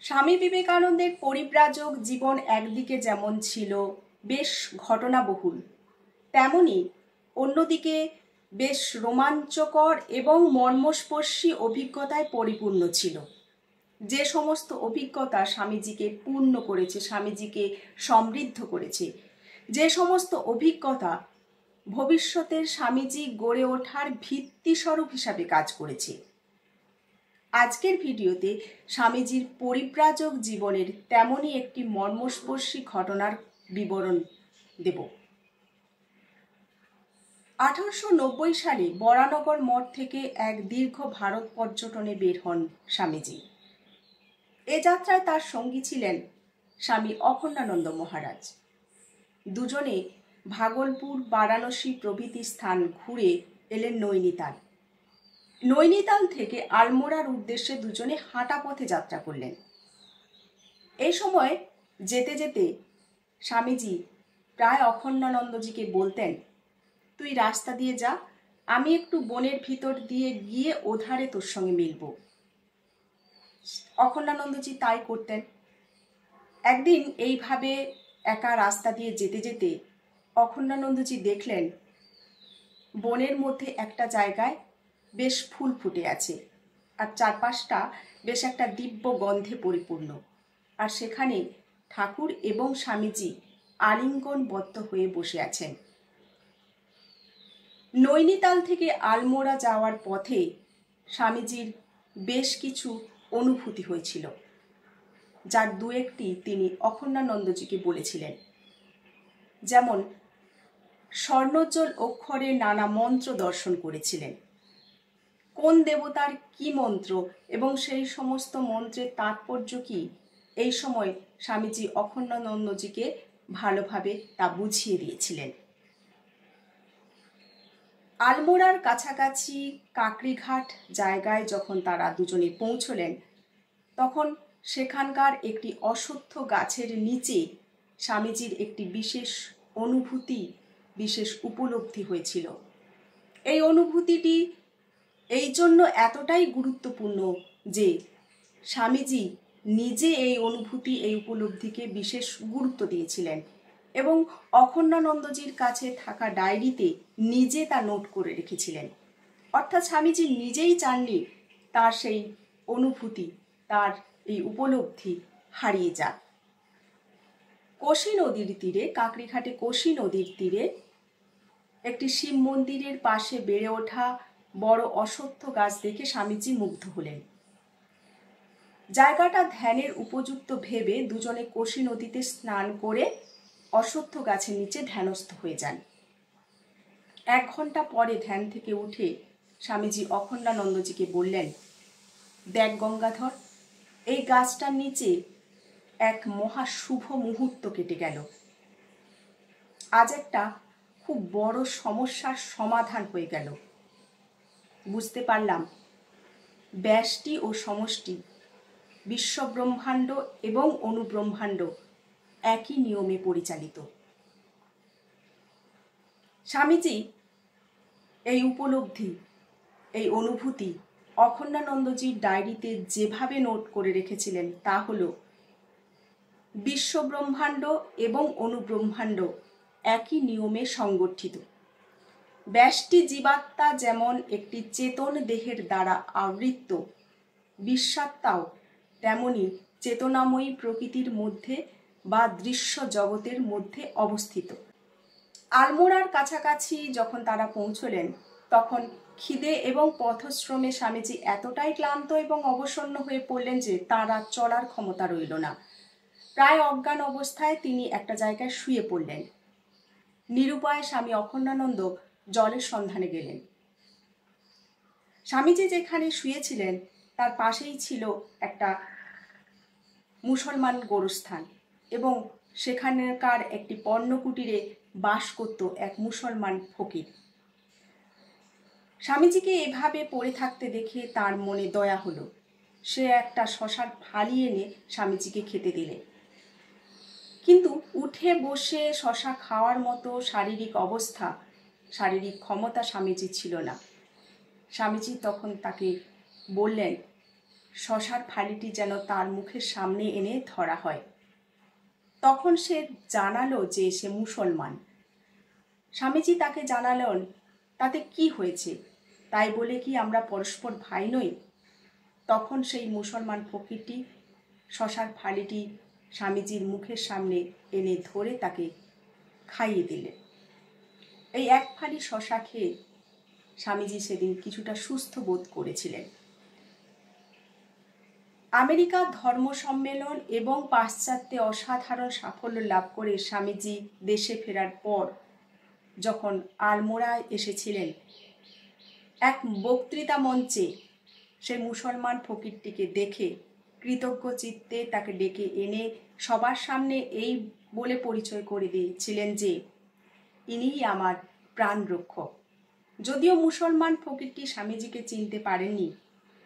স্বামী বিবেকানন্দের পরিব্রাজক জীবন একদিকে যেমন ছিল বেশ ঘটনাবহুল, তেমনি অন্যদিকে বেশ রোমাঞ্চকর এবং মর্মস্পর্শী অভিজ্ঞতায় পরিপূর্ণ ছিল। যে সমস্ত অভিজ্ঞতা স্বামীজিকে পূর্ণ করেছে, স্বামীজিকে সমৃদ্ধ করেছে, যে সমস্ত অভিজ্ঞতা ভবিষ্যতের স্বামীজি গড়ে ওঠার ভিত্তিস্বরূপ হিসাবে কাজ করেছে। আজকের ভিডিওতে স্বামীজির পরিব্রাজক জীবনের তেমনই একটি মর্মস্পর্শী ঘটনার বিবরণ দেব। 1890 সালে বরানগর মঠ থেকে এক দীর্ঘ ভারত পর্যটনে বের হন স্বামীজি। এ যাত্রায় তার সঙ্গী ছিলেন স্বামী অখণ্ডানন্দ মহারাজ। দুজনে ভাগলপুর, বারাণসী প্রভৃতি স্থান ঘুরে এলেন নৈনিতাল। নৈনিতাল থেকে আলমোড়ার উদ্দেশ্যে দুজনে হাঁটা পথে যাত্রা করলেন। এই সময় যেতে যেতে স্বামীজি প্রায় অখণ্ডানন্দজিকে বলতেন, তুই রাস্তা দিয়ে যা, আমি একটু বনের ভিতর দিয়ে গিয়ে ওধারে তোর সঙ্গে মিলব। অখণ্ডানন্দজি তাই করতেন। একদিন এইভাবে একা রাস্তা দিয়ে যেতে যেতে অখণ্ডানন্দজি দেখলেন বনের মধ্যে একটা জায়গায় বেশ ফুল ফুটে আছে, আর চারপাশটা বেশ একটা দিব্য গন্ধে পরিপূর্ণ, আর সেখানে ঠাকুর এবং স্বামীজি আলিঙ্গনবদ্ধ হয়ে বসে আছেন। নৈনিতাল থেকে আলমোড়া যাওয়ার পথে স্বামীজির বেশ কিছু অনুভূতি হয়েছিল, যার দু একটি তিনি অখণ্ডানন্দজিকে বলেছিলেন। যেমন স্বর্ণোজ্জ্বল অক্ষরে নানা মন্ত্র দর্শন করেছিলেন, কোন দেবতার কি মন্ত্র এবং সেই সমস্ত মন্ত্রের তাৎপর্য কি, এই সময় স্বামীজি অখণ্ডানন্দজিকে ভালোভাবে তা বুঝিয়ে দিয়েছিলেন। আলমোড়ার কাছাকাছি কাকড়িঘাট জায়গায় যখন তারা দুজনে পৌঁছলেন, তখন সেখানকার একটি অশ্বত্থ গাছের নিচে স্বামীজির একটি বিশেষ অনুভূতি, বিশেষ উপলব্ধি হয়েছিল। এই অনুভূতিটি এই জন্য এতটাই গুরুত্বপূর্ণ যে স্বামীজি নিজে এই অনুভূতি, এই উপলব্ধিকে বিশেষ গুরুত্ব দিয়েছিলেন এবং অখণ্ডানন্দজির কাছে থাকা ডায়েরিতে নিজে তা নোট করে রেখেছিলেন। অর্থাৎ স্বামীজি নিজেই চাননি তার সেই অনুভূতি, তার এই উপলব্ধি হারিয়ে যাক। কোশি নদীর তীরে, কাকড়িঘাটে কোশি নদীর তীরে একটি শিব মন্দিরের পাশে বেড়ে ওঠা বড় অশ্বত্থ গাছ দেখে স্বামীজি মুগ্ধ হলেন। জায়গাটা ধ্যানের উপযুক্ত ভেবে দুজনে কোশি নদীতে স্নান করে অশ্বত্থ গাছের নিচে ধ্যানস্থ হয়ে যান। 1 ঘন্টা পরে ধ্যান থেকে উঠে স্বামীজি অখণ্ডানন্দজিকে বললেন, দেখ গঙ্গাধর, এই গাছটার নিচে এক মহা শুভ মুহূর্ত কেটে গেল। আজ একটা খুব বড় সমস্যার সমাধান হয়ে গেল। বুঝতে পারলাম ব্যষ্টি ও সমষ্টি, বিশ্বব্রহ্মাণ্ড এবং অনুব্রহ্মাণ্ড একই নিয়মে পরিচালিত। স্বামীজি এই উপলব্ধি, এই অনুভূতি অখণ্ডানন্দজির ডায়েরিতে যেভাবে নোট করে রেখেছিলেন তা হল, বিশ্বব্রহ্মাণ্ড এবং অনুব্রহ্মাণ্ড একই নিয়মে সংগঠিত। ব্যষ্টি জীবাত্মা যেমন একটি চেতন দেহের দ্বারা আবৃত, বিশ্বাত্মাও তেমনি চেতনাময়ী প্রকৃতির মধ্যে বা দৃশ্য জগতের মধ্যে অবস্থিত। আলমোড়ার কাছাকাছি যখন তারা পৌঁছলেন, তখন খিদে এবং পথশ্রমে স্বামীজি এতটাই ক্লান্ত এবং অবসন্ন হয়ে পড়লেন যে তাঁর আর চলার ক্ষমতা রইল না। প্রায় অজ্ঞান অবস্থায় তিনি একটা জায়গায় শুয়ে পড়লেন। নিরুপায় স্বামী অখণ্ডানন্দ জলের সন্ধানে গেলেন। স্বামীজি যেখানে শুয়েছিলেন তার পাশেই ছিল একটা মুসলমান গোরস্থান এবং সেখানকার একটি পর্ণকুটিরে বাস করত এক মুসলমান ফকির। স্বামীজিকে এভাবে পড়ে থাকতে দেখে তার মনে দয়া হলো। সে একটা শশার ফালি এনে স্বামীজিকে খেতে দিলেন, কিন্তু উঠে বসে শশা খাওয়ার মতো শারীরিক অবস্থা, শারীরিক ক্ষমতা স্বামীজির ছিল না। স্বামীজি তখন তাকে বললেন, শশার ফালিটি যেন তার মুখের সামনে এনে ধরা হয়। তখন সে জানালো যে সে মুসলমান। স্বামীজি তাকে জানালেন, তাতে কি হয়েছে, তাই বলে কি আমরা পরস্পর ভাই নই? তখন সেই মুসলমান ফকিরটি শশার ফালিটি স্বামীজির মুখের সামনে এনে ধরে তাকে খাইয়ে দিলেন। এই এক ফালি শশা খেয়ে স্বামীজি সেদিন কিছুটা সুস্থ বোধ করেছিলেন। আমেরিকার ধর্ম সম্মেলন এবং পাশ্চাত্যে অসাধারণ সাফল্য লাভ করে স্বামীজি দেশে ফেরার পর যখন আলমোড়ায় এসেছিলেন, এক বক্তৃতা মঞ্চে সেই মুসলমান ফকিরটিকে দেখে কৃতজ্ঞ চিত্তে তাকে ডেকে এনে সবার সামনে এই বলে পরিচয় করে দিয়েছিলেন যে ইনিই আমার প্রাণ রক্ষক। যদিও মুসলমান ফকিরটি স্বামীজিকে চিনতে পারেননি,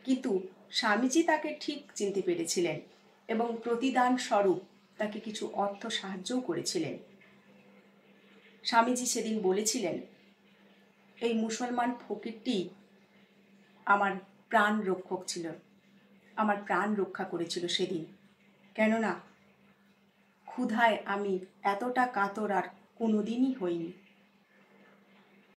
কিন্তু স্বামীজি তাকে ঠিক চিনতে পেরেছিলেন এবং প্রতিদান স্বরূপ তাকে কিছু অর্থ সাহায্যও করেছিলেন। স্বামীজি সেদিন বলেছিলেন, এই মুসলমান ফকিরটি আমার প্রাণ রক্ষক ছিল, আমার প্রাণ রক্ষা করেছিল সেদিন। কেননা ক্ষুধায় আমি এতটা কাতর আর কোনোদিনই হইনি।